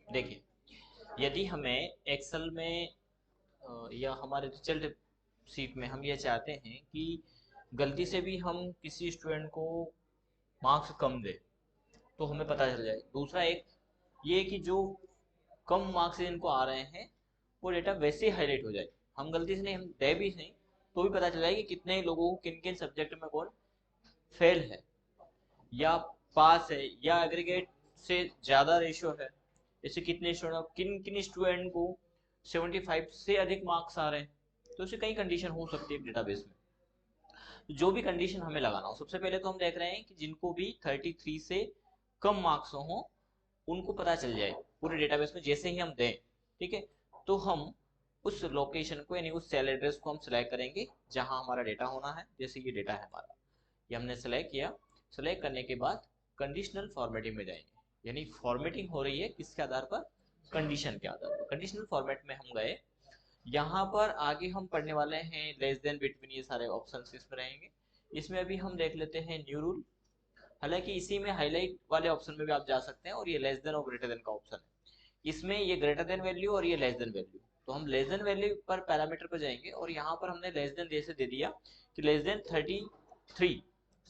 देखिए, यदि हमें एक्सेल में या हमारे रिजल्ट शीट में हम ये चाहते हैं कि गलती से भी हम किसी स्टूडेंट को मार्क्स कम दे तो हमें पता चल जाए। दूसरा एक ये कि जो कम मार्क्स इनको आ रहे हैं वो डेटा वैसे ही हाईलाइट हो जाए, हम गलती से नहीं, हम दे भी नहीं तो भी पता चल जाए कि कितने लोगों को किन किन सब्जेक्ट में कौन फेल है या पास है या एग्रीगेट से ज़्यादा रेशियो है। जैसे कितने स्टूडेंट, किन किन स्टूडेंट को 75 से अधिक मार्क्स आ रहे हैं, तो इससे कई कंडीशन हो सकती है डेटाबेस में। तो जो भी कंडीशन हमें लगाना हो, सबसे पहले तो हम देख रहे हैं कि जिनको भी 33 से कम मार्क्स हो उनको पता चल जाए पूरे डेटाबेस में जैसे ही हम दें। ठीक है, तो हम उस लोकेशन को यानी उस सेल एड्रेस को हम सिलेक्ट करेंगे जहां हमारा डेटा होना है। जैसे ये डेटा है हमारा, ये हमने सेलेक्ट किया। सेलेक्ट करने के बाद कंडीशनल फॉर्मेटिंग में जाएंगे, यानी फॉर्मेटिंग हो रही है किसके आधार पर, कंडीशन के आधार पर। कंडीशनल फॉर्मेट में हम गए, यहाँ पर आगे हम पढ़ने वाले हैं लेस देन, बिटवीन, ये सारे ऑप्शन इसमें रहेंगे। इसमें अभी हम देख लेते हैं न्यू रूल। हालांकि इसी में हाईलाइट वाले ऑप्शन में भी आप जा सकते हैं, और ये लेस देन और ग्रेटर देन का ऑप्शन है। इसमें ये ग्रेटर देन वैल्यू और ये लेस देन वैल्यू, तो हम लेस देन वैल्यू पर पैरामीटर पर जाएंगे और यहाँ पर हमने लेस देन जैसे दे दिया कि लेस देन 33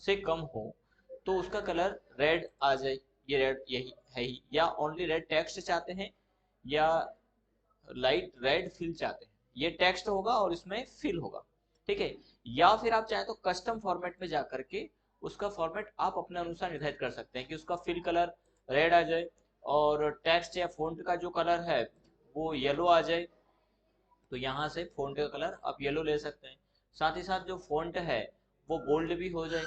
से कम हो तो उसका कलर रेड आ जाए। ये रेड यही है ही, या ओनली रेड टेक्स्ट चाहते हैं या लाइट रेड फिल चाहते हैं, ये टेक्स्ट होगा और इसमें फिल होगा। ठीक है, या फिर आप चाहें तो कस्टम फॉर्मेट में जा करके उसका फॉर्मेट आप अपने अनुसार निर्धारित कर सकते हैं कि उसका फिल कलर रेड आ जाए और टेक्स्ट या फॉन्ट का जो कलर है वो येलो आ जाए। तो यहाँ से फॉन्ट का कलर आप येलो ले सकते हैं। साथ ही साथ जो फॉन्ट है वो बोल्ड भी हो जाए,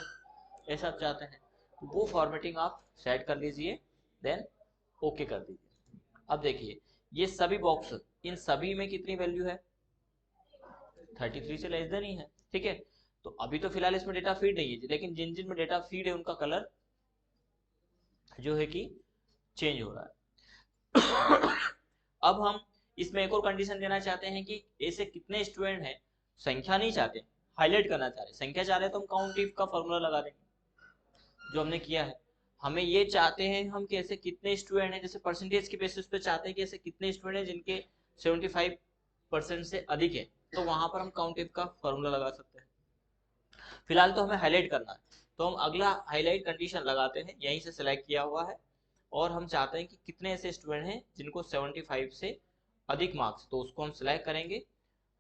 ऐसा आप चाहते हैं तो वो फॉर्मेटिंग आप सेट कर लीजिए, देन ओके कर दीजिए। अब देखिए ये सभी बॉक्स, इन सभी में कितनी वैल्यू है, 33 से लेस देन ही है। ठीक है, तो अभी तो फिलहाल इसमें डेटा फीड नहीं है, लेकिन जिन जिन में डेटा फीड है उनका कलर जो है कि चेंज हो रहा है। अब हम इसमें एक और कंडीशन देना चाहते हैं कि ऐसे कितने स्टूडेंट हैं, संख्या नहीं चाहते, हाईलाइट करना चाह रहे। संख्या चाह रहे तो हम काउंट इफ का फॉर्मूला लगा देंगे जो हमने किया है। हमें ये चाहते हैं हम कि ऐसे कितने स्टूडेंट हैं, जैसे परसेंटेज के बेसिस पे चाहते हैं कि ऐसे कितने स्टूडेंट हैं जिनके 75% से अधिक है, तो वहां पर हम काउंट इफ का फॉर्मूला लगा सकते हैं। फिलहाल तो हमें हाईलाइट करना है, तो हम अगला हाईलाइट कंडीशन लगाते हैं, यहीं से सिलेक्ट किया हुआ है। और हम चाहते हैं कि कितने ऐसे स्टूडेंट हैं जिनको 75 से अधिक मार्क्स, तो उसको हम सिलेक्ट करेंगे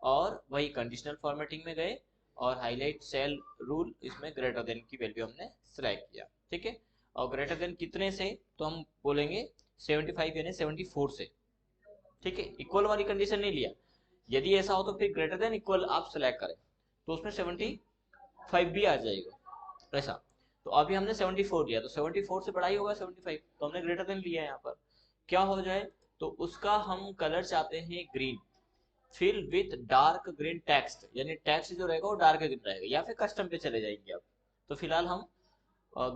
और वही कंडीशनल फॉर्मेटिंग में गए और हाईलाइट सेल रूल, इसमें ग्रेटर देन की वैल्यू हमने सिलेक्ट किया। ठीक है, और ग्रेटर देन कितने से, तो हम बोलेंगे 75 यानी 74 से। ठीक है, इक्वल वाली कंडीशन नहीं लिया। यदि ऐसा हो तो फिर ग्रेटर देन इक्वल आप सिलेक्ट करें तो उसमें 75 भी आ जाएगा ऐसा। तो अभी हमने 74 लिया, तो 74 से बड़ा ही होगा 75, तो हमने ग्रेटर देन लिया है। यहाँ पर क्या हो जाए, तो उसका हम कलर चाहते हैं green, fill with dark green text, यानी टेक्स्ट जो रहेगा वो डार्क ग्रीन रहेगा, या फिर कस्टम पे चले जाएंगे आप। तो फिलहाल हम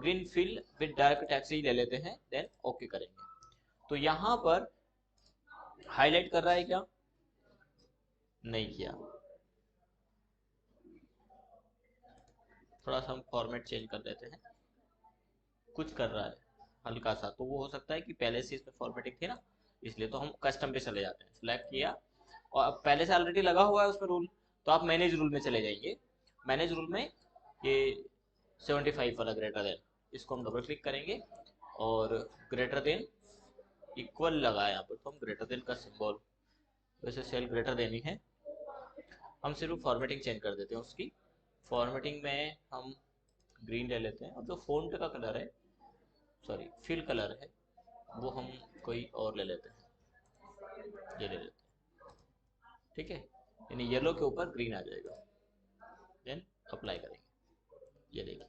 green fill with dark text ही ले लेते हैं, देन ओके करेंगे। तो यहाँ पर हाईलाइट कर रहा है क्या, नहीं किया। थोड़ा सा हम फॉर्मेट चेंज कर देते हैं, कुछ कर रहा है हल्का सा, तो वो हो सकता है कि पहले से इसमें फॉर्मेटिंग थी ना, इसलिए। तो हम कस्टम पे चले जाते हैं, सिलेक्ट किया और अब पहले से ऑलरेडी लगा हुआ है उसमें रूल, तो आप मैनेज रूल में चले जाएंगे। मैनेज रूल में ये 75 वाला ग्रेटर देन, इसको हम डबल क्लिक करेंगे और ग्रेटर देन इक्वल लगा है यहाँ पर, तो हम ग्रेटर देन का सिंबल, वैसे सेल ग्रेटर देन ही है, हम सिर्फ फॉर्मेटिंग चेंज कर देते हैं उसकी। फॉर्मेटिंग में हम ग्रीन ले लेते हैं और जो फोंट का कलर है, सॉरी फिल कलर है, वो हम कोई और ले लेते हैं, ये ले लेते हैं। ठीक है, यानी येलो के ऊपर ग्रीन आ जाएगा, देन अप्लाई करेंगे। ये देखिए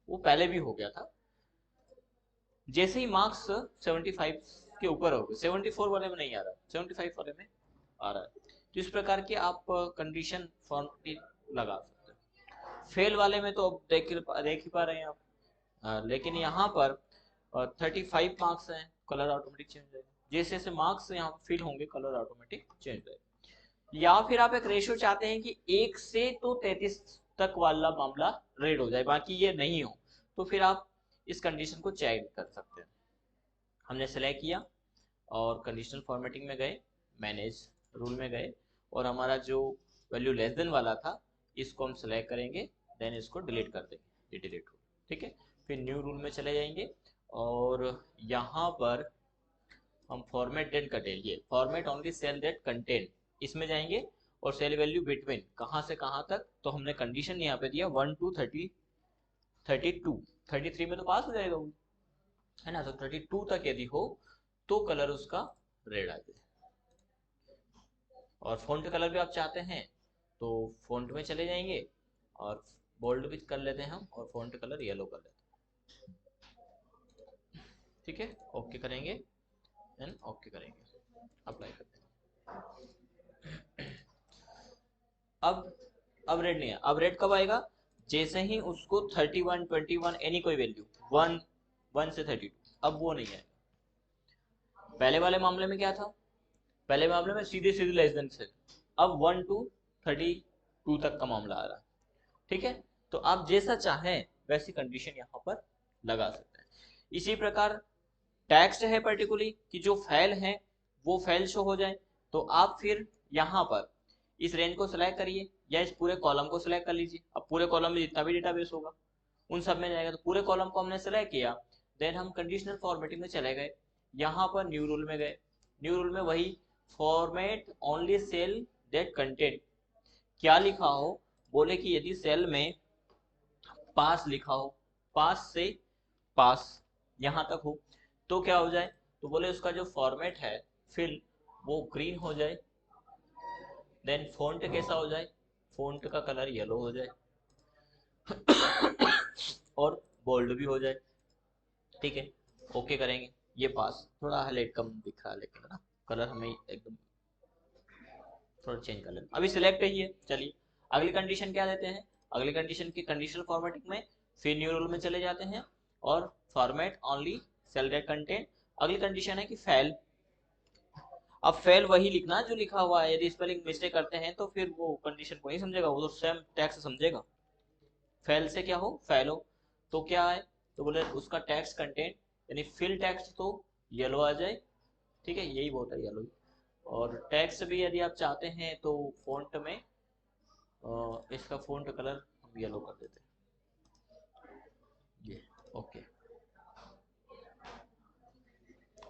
वो पहले भी हो गया था। जैसे ही मार्क्स 75 के ऊपर हो गए, 74 वाले में नहीं आ रहा, 75 वाले में आ रहा है, तो इस प्रकार के आप कंडीशन फॉर्म लगा सकते हैं। फेल वाले में तो अब देख ही पा रहे हैं आप। लेकिन यहाँ पर 35 मार्क्स हैं, कलर ऑटोमेटिक चेंज हो जाएगा, जैसे जैसे मार्क्स यहाँ फिल होंगे कलर ऑटोमेटिक चेंज हो जाएगा। या फिर आप एक रेशियो चाहते हैं कि 1 से तो 33 तक वाला मामला रेड हो जाए, बाकी ये नहीं हो, तो फिर आप इस कंडीशन को चेक कर सकते हैं। हमने सेलेक्ट किया और कंडीशनल फॉर्मेटिंग में गए, मैनेज रूल में गए, और हमारा जो वैल्यू लेस देन वाला था इसको हम सेलेक्ट करेंगे, देन इसको डिलीट कर देंगे, ये डिलीट रूल। ठीक है, फिर न्यू रूल में चले जाएंगे और यहाँ पर हम फॉर्मेट डेट कंटेन, ये format only cell that contain, इसमें जाएंगे और सेल वैल्यू बिटवीन कहाँ से कहाँ तक, तो हमने कंडीशन यहाँ पे दिया 1 to 30, 32, 33 में तो पास हो जाएगा वो, है ना। तो 32 तक यदि हो तो कलर उसका रेड आ जाए। और फ़ॉन्ट कलर भी आप चाहते हैं तो फ़ॉन्ट में चले जाएंगे और बोल्ड भी कर लेते हैं हम, और फ़ॉन्ट कलर येलो कर लेते हैं। ठीक है, ओके करेंगे, देन ओके करेंगे, अप्लाई करते हैं। अब रेड नहीं है, अब रेड कब आएगा, जैसे ही उसको 31, 21 एनी कोई वैल्यू 1 से 32, अब वो नहीं है। पहले वाले मामले में क्या था, पहले मामले में सीधे सीधे लेस देन से, अब 1 to 32 तक का मामला आ रहा है। ठीक है, तो आप जैसा चाहें वैसी कंडीशन यहाँ पर लगा सकते हैं। इसी प्रकार टेक्स्ट है पर्टिकुलरली कि जो फाइल है वो फाइल शो हो जाए, तो आप फिर यहाँ पर इस रेंज को सिलेक्ट करिए या इस पूरे कॉलम को सिलेक्ट कर लीजिए। अब पूरे कॉलम में जितना भी डेटाबेस होगा उन सब में जाएगा, तो पूरे कॉलम को हमने सिलेक्ट किया, देन हम कंडीशनल फॉर्मेटिंग में चले गए, यहाँ पर न्यू रूल में गए, न्यू रूल में वही format only cell that content, क्या लिखा हो, बोले कि यदि सेल में पास लिखा हो, पास से पास यहाँ तक हो तो क्या हो जाए, तो बोले उसका जो फॉर्मेट है फिल वो ग्रीन हो जाए, देन फॉन्ट कैसा हो जाए, फॉन्ट का कलर येलो हो जाए और बोल्ड भी हो जाए। ठीक है, ओके करेंगे, ये पास, थोड़ा हाईलाइट कम दिख रहा है लेकिन ना, कलर हमें एकदम थोड़ा चेंज कर लेना, अभी सिलेक्ट ही है। चलिए अगली कंडीशन क्या देते हैं, अगली कंडीशन की कंडीशनल फॉर्मेटिंग में फिर न्यू रूल में चले जाते हैं और format only cell that content. अगली कंडीशन है कि फेल, अब फेल वही लिखना जो लिखा हुआ है, यदि स्पेलिंग मिस्टेक करते हैं तो फिर वो कंडीशन को नहीं समझेगा, वो तो सेम टैक्स समझेगा। फेल से क्या हो, फेल हो तो क्या है, तो बोले उसका टैक्स कंटेंट यानी फिल टैक्स तो येलो आ जाए। ठीक है, यही बहुत है येलो। और टैक्स भी यदि आप चाहते हैं तो फॉन्ट में इसका फॉन्ट कलर हम येलो कर देते हैं, ये ओके।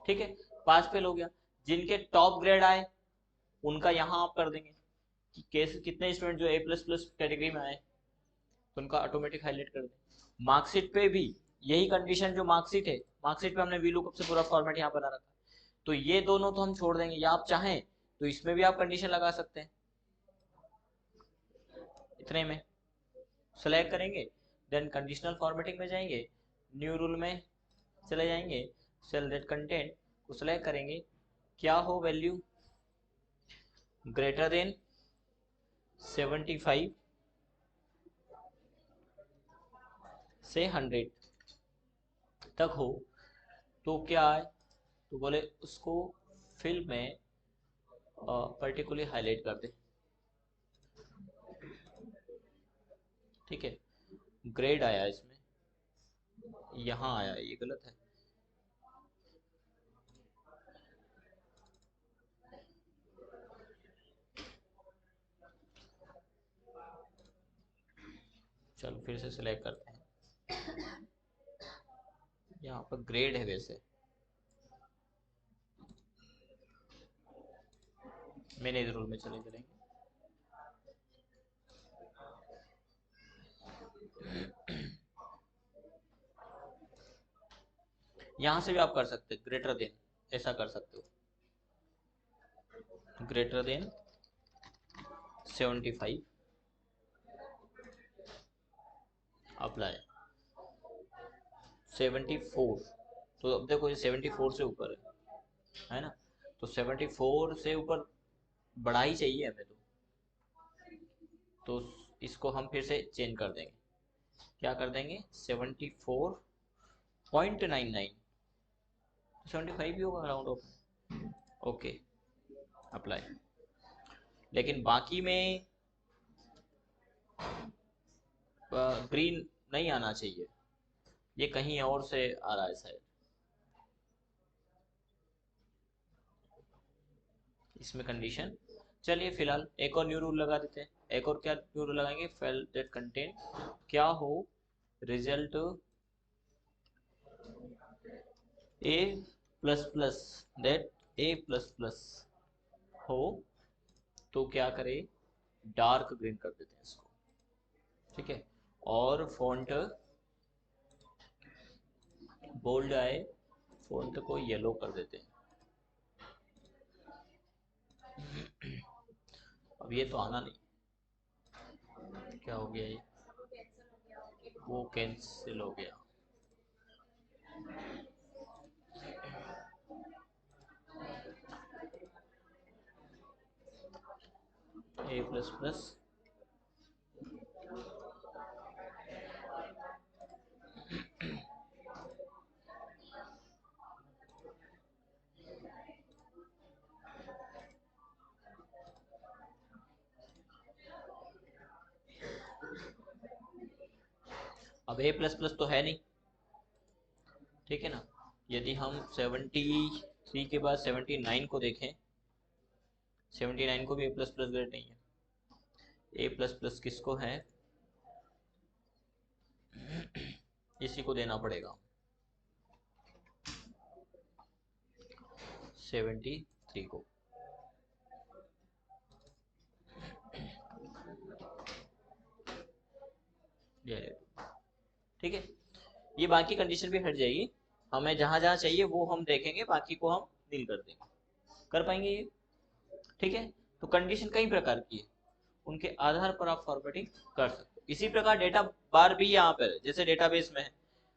ठीक है, पास फेल हो गया। जिनके टॉप ग्रेड आए उनका यहाँ आप कर देंगे कि कैसे कितने स्टूडेंट जो A++ कैटेगरी में आए तो उनका ऑटोमेटिक हाईलाइट कर दें। मार्कशीट पे भी यही कंडीशन, जो मार्कशीट है, मार्कशीट पे हमने VLOOKUP से पूरा फॉर्मेट यहाँ बना रखा है, तो ये दोनों तो हम छोड़ देंगे, या आप चाहें तो इसमें भी आप कंडीशन लगा सकते हैं। इतने में सेलेक्ट करेंगे, देन कंडीशनल फॉर्मेटिंग में जाएंगे, न्यू रूल में चले जाएंगे, सेल डेट कंटेंट को सेलेक्ट करेंगे, क्या हो वैल्यू ग्रेटर देन 75 से 100 तक हो तो क्या है, तो बोले उसको फिल में पर्टिकुलरली हाईलाइट कर दे। ठीक है, ग्रेड आया इसमें, यहाँ आया, ये गलत है। चलो फिर से सिलेक्ट करते हैं, यहाँ पर ग्रेड है वैसे, मैंने रूल में चले चलेंगे, यहाँ से भी आप कर सकते हैं ग्रेटर देन, ऐसा कर सकते हो, ग्रेटर देन 75, अप्लाई 74, तो अब देखो ये 74 से ऊपर है ना, तो 74 से ऊपर बढ़ा ही चाहिए हमें, तो इसको हम फिर से चेंज कर देंगे, क्या कर देंगे 74.99, 75 ही होगा राउंड ऑफ, ओके अप्लाई। लेकिन बाकी में ग्रीन नहीं आना चाहिए, ये कहीं और से आ रहा है शायद, इसमें कंडीशन। चलिए फिलहाल एक और न्यू रूल लगा देते हैं। एक और क्या न्यू रूल लगाएंगे, फाइल दैट कंटेन क्या हो, result A plus plus, that A plus plus हो, तो क्या करें, डार्क ग्रीन कर देते हैं इसको, ठीक है। और फॉन्ट बोल्ड आए, फॉन्ट को येलो कर देते हैं। अब ये तो आना नहीं, क्या हो गया ये, वो कैंसिल हो गया। ए प्लस प्लस, अब ए प्लस प्लस तो है नहीं, ठीक है ना। यदि हम 73 के बाद 79 को देखें, 79 को भी ए प्लस प्लस ग्रेड नहीं है। ए प्लस प्लस किसको है, इसी को देना पड़ेगा, 73 को। ठीक है, ये बाकी कंडीशन भी हट जाएगी, हमें जहां जहां चाहिए वो हम देखेंगे, बाकी को हम नील कर देंगे। कर पाएंगे ये, ठीक है। तो कंडीशन कई प्रकार की है, उनके आधार पर आप फॉर्मेटिंग कर सकते हो। इसी प्रकार डेटा बार भी यहाँ पर, जैसे डेटाबेस में है,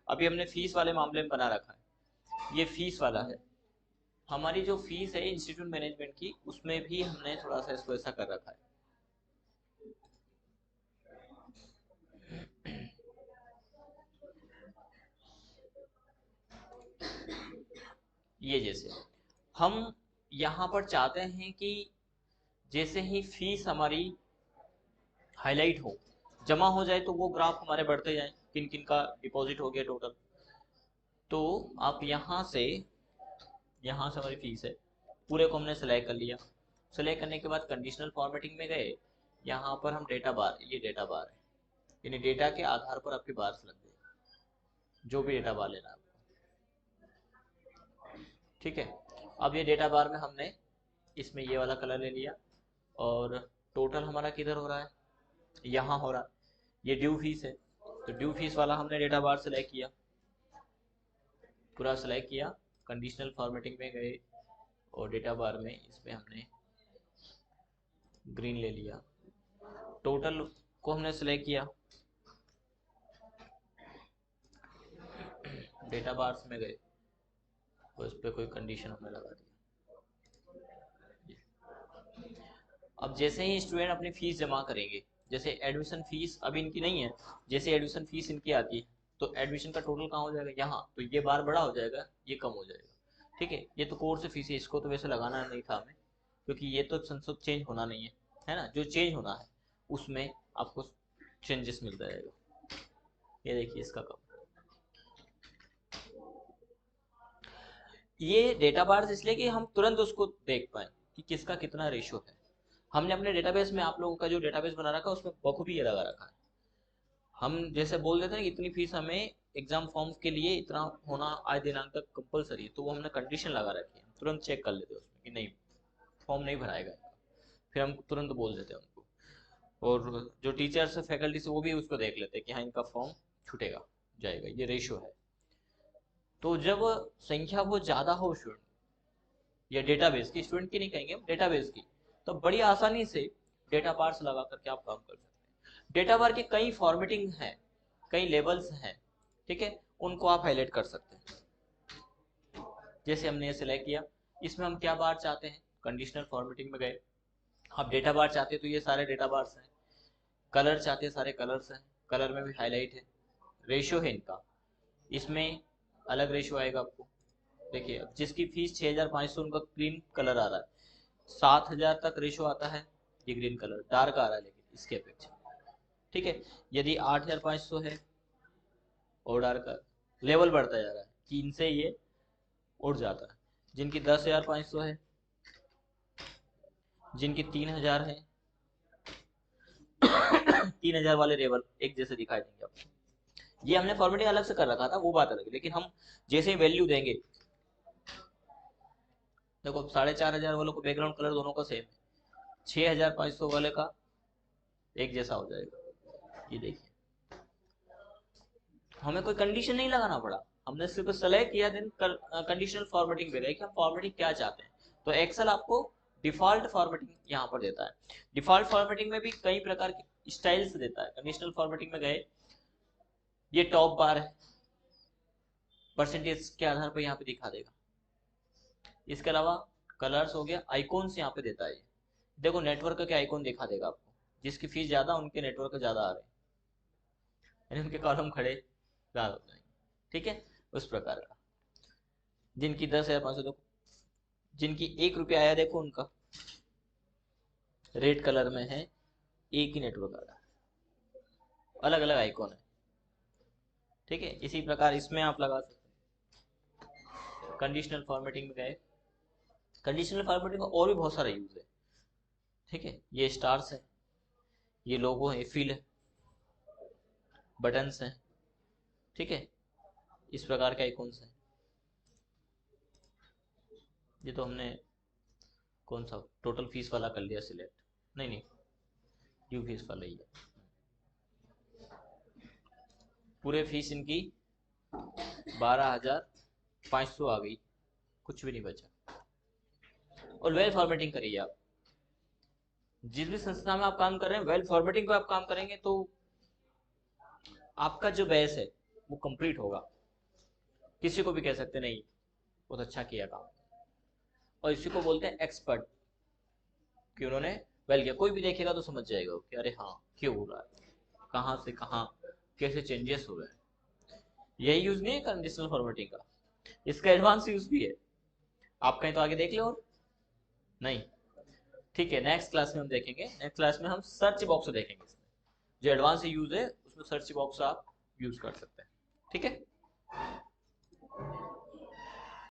अभी हमने फीस वाले मामले में बना रखा है, ये फीस वाला है। हमारी जो फीस है इंस्टीट्यूट मैनेजमेंट की, उसमें भी हमने थोड़ा सा इसको ऐसा कर रखा है। ये जैसे हम यहाँ पर चाहते हैं कि जैसे ही फीस हमारी हाईलाइट हो, जमा हो जाए, तो वो ग्राफ हमारे बढ़ते जाए, किन किन का डिपॉजिट हो गया टोटल। तो आप यहाँ से हमारी फीस है, पूरे को हमने सेलेक्ट कर लिया। सेलेक्ट करने के बाद कंडीशनल फॉर्मेटिंग में गए, यहाँ पर हम डेटा बार, ये डेटा बार है, यानी डेटा के आधार पर आपके बार लग गए, जो भी डेटा बार लेना है, ठीक है। अब ये डेटा बार में हमने इसमें ये वाला कलर ले लिया, और टोटल हमारा किधर हो रहा है, यहाँ हो रहा है, ये ड्यू फीस है, तो ड्यू फीस वाला हमने डेटा बार सेलेक्ट किया, पूरा सेलेक्ट किया, कंडीशनल फॉर्मेटिंग में गए, और डेटा बार में इसमें हमने ग्रीन ले लिया, टोटल को हमने सेलेक्ट किया, डेटा बार्स में गए, और इस पर कोई कंडीशन हमने लगा दी। अब जैसे ही स्टूडेंट अपनी फीस जमा करेंगे, जैसे एडमिशन फीस अभी इनकी नहीं है, जैसे एडमिशन फीस इनकी आती है, तो एडमिशन का टोटल कहाँ हो जाएगा, यहाँ, तो ये बार बड़ा हो जाएगा, ये कम हो जाएगा, ठीक है। ये तो कोर्स फीस है, इसको तो वैसे लगाना नहीं था हमें, क्योंकि ये तो संसद चेंज होना नहीं है ना, जो चेंज होना है उसमें आपको चेंजेस मिल जाएगा। ये देखिए इसका कम, ये डेटा बार्स इसलिए कि हम तुरंत उसको देख पाए कि किसका कितना रेशियो है। हमने अपने डेटाबेस में, आप लोगों का जो डेटाबेस बना रखा है उसमें बखूबी ये लगा रखा है। हम जैसे बोल देते हैं कि इतनी फीस हमें एग्जाम फॉर्म के लिए इतना होना आज दिनांक तक कंपलसरी, तो वो हमने कंडीशन लगा रखी है, तुरंत चेक कर लेते हैं उसमें कि नहीं, फॉर्म नहीं भराएगा, फिर हम तुरंत बोल देते हैं उनको। और जो टीचर्स फैकल्टी से वो भी उसको देख लेते हैं कि हाँ इनका फॉर्म छूटेगा, जाएगा, ये रेशियो है। तो जब संख्या बहुत ज़्यादा हो स्टूडेंट, या डेटाबेस की, स्टूडेंट की नहीं कहेंगे हम, डेटाबेस की, तो बड़ी आसानी से डेटा बार्स लगा करके आप काम कर सकते हैं। डेटा बार के कई फॉर्मेटिंग हैं, कई लेवल्स हैं, ठीक है, उनको आप हाईलाइट कर सकते हैं। जैसे हमने ये सिलेक्ट किया, इसमें हम क्या बार चाहते हैं, कंडीशनल फॉर्मेटिंग में गए, आप डेटा बार चाहते हैं तो ये सारे डेटा बार्स हैं, कलर चाहते हैं सारे कलर्स हैं, कलर में भी हाईलाइट है, रेशियो है इनका, इसमें अलग रेशियो आएगा आपको। देखिए अब जिसकी फीस 6500, उनका ग्रीन कलर आ रहा है, 7000 तक रेशो आता है, ये ग्रीन कलर डार्क आ रहा है लेकिन इसके अपेक्षा, ठीक है। यदि 8500 है, और डार्क लेवल बढ़ता जा रहा है, 3 से ये उड़ जाता है। जिनकी 10500 है, जिनकी 3000 है 3000 वाले लेवल एक जैसे दिखाई देंगे आपको। ये हमने फॉर्मेटिंग अलग से कर रखा था, वो बात अलग है, लेकिन हम जैसे ही वैल्यू देंगे, देखो 4500 वालों को बैकग्राउंड कलर दोनों का सेम है, 6500 वाले का एक जैसा हो जाएगा। ये देखिए, हमें कोई कंडीशन नहीं लगाना पड़ा, हमने सिर्फ सेलेक्ट किया, देन कंडीशनल फॉर्मेटिंग पे गए कि हम फॉर्मेटिंग क्या चाहते हैं। तो एक्सेल आपको डिफॉल्ट फॉर्मेटिंग यहाँ पर देता है। डिफॉल्ट फॉर्मेटिंग में भी कई प्रकार की स्टाइल्स देता है। कंडीशनल फॉर्मेटिंग में गए, ये टॉप बार है, परसेंटेज के आधार पर यहाँ पे दिखा देगा। इसके अलावा कलर्स हो गया, आइकॉन्स यहाँ पे देता है। देखो नेटवर्क के आइकॉन दिखा देगा आपको, जिसकी फीस ज्यादा उनके नेटवर्क ज्यादा आ रहे हैं, यानी उनके कॉलम खड़े ज्यादा हो जाएंगे। ठीक है, उस प्रकार का। जिनकी 10,500, देखो जिनकी 1 रुपया आया, देखो उनका रेड कलर में है, एक ही नेटवर्क आ रहा है, अलग अलग आइकॉन है। ठीक है, इसी प्रकार इसमें आप लगा सकते हैं। कंडीशनल फॉर्मेटिंग में गए, कंडीशनल फॉर्मेटिंग का और भी बहुत सारा यूज है। ठीक है, ये स्टार्स है, ये लोगो है, फिल है, बटन्स हैं। ठीक है, इस प्रकार के आइकॉन्स हैं। ये तो हमने कौन सा टोटल फीस वाला कर लिया सिलेक्ट, नहीं नहीं, ड्यू फीस वाला ही है। पूरे फीस इनकी 12,500 आ गई, कुछ भी नहीं बचा। और वेल फॉर्मेटिंग करिए आप, जिस भी संस्था में आप काम कर रहे हैं, वेल फॉर्मेटिंग पे आप काम करेंगे तो आपका जो बेस है वो कंप्लीट होगा। किसी को भी कह सकते नहीं बहुत अच्छा किया काम, और इसी को बोलते हैं एक्सपर्ट, कि उन्होंने वेल किया। कोई भी देखेगा तो समझ जाएगा कि अरे हाँ क्यों हो रहा है, कहाँ से कहाँ कैसे चेंजेस हो रहे हैं। यही यूज नहीं है कंडीशनल फॉर्मेटिंग का, इसका एडवांस यूज भी है। आप कहीं तो आगे देख लो, नहीं। ठीक है, नेक्स्ट क्लास में हम देखेंगे। नेक्स्ट क्लास में हम सर्च बॉक्स देखेंगे, इसमें जो एडवांस यूज है उसमें सर्च बॉक्स आप यूज कर सकते हैं। ठीक है।